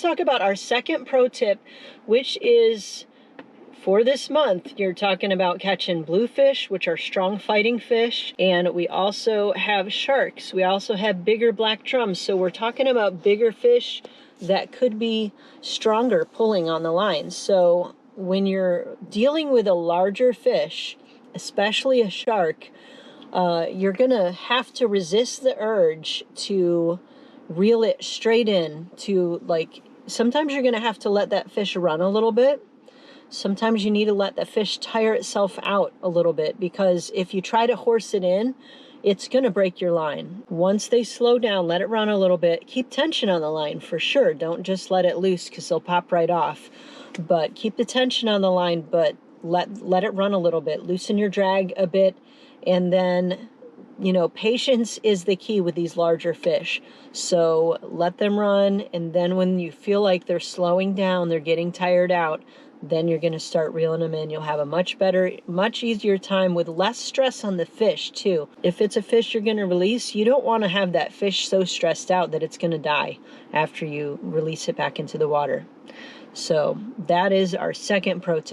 talk about our second pro tip, which is for this month. You're talking about catching bluefish, which are strong fighting fish, and we also have sharks. We also have bigger black drums. So we're talking about bigger fish that could be stronger pulling on the line. So when you're dealing with a larger fish, especially a shark, you're gonna have to resist the urge to reel it straight in to, like, sometimes you're gonna have to let that fish run a little bit. Sometimes you need to let the fish tire itself out a little bit, because if you try to horse it in, it's going to break your line. Once they slow down, let it run a little bit. Keep tension on the line for sure. Don't just let it loose because they'll pop right off. But keep the tension on the line, but let it run a little bit. Loosen your drag a bit, and then, you know, patience is the key with these larger fish. So let them run, and then when you feel like they're slowing down, they're getting tired out, then you're going to start reeling them in. You'll have a much better, much easier time with less stress on the fish too. If it's a fish you're going to release, you don't want to have that fish so stressed out that it's going to die after you release it back into the water. So that is our second pro tip.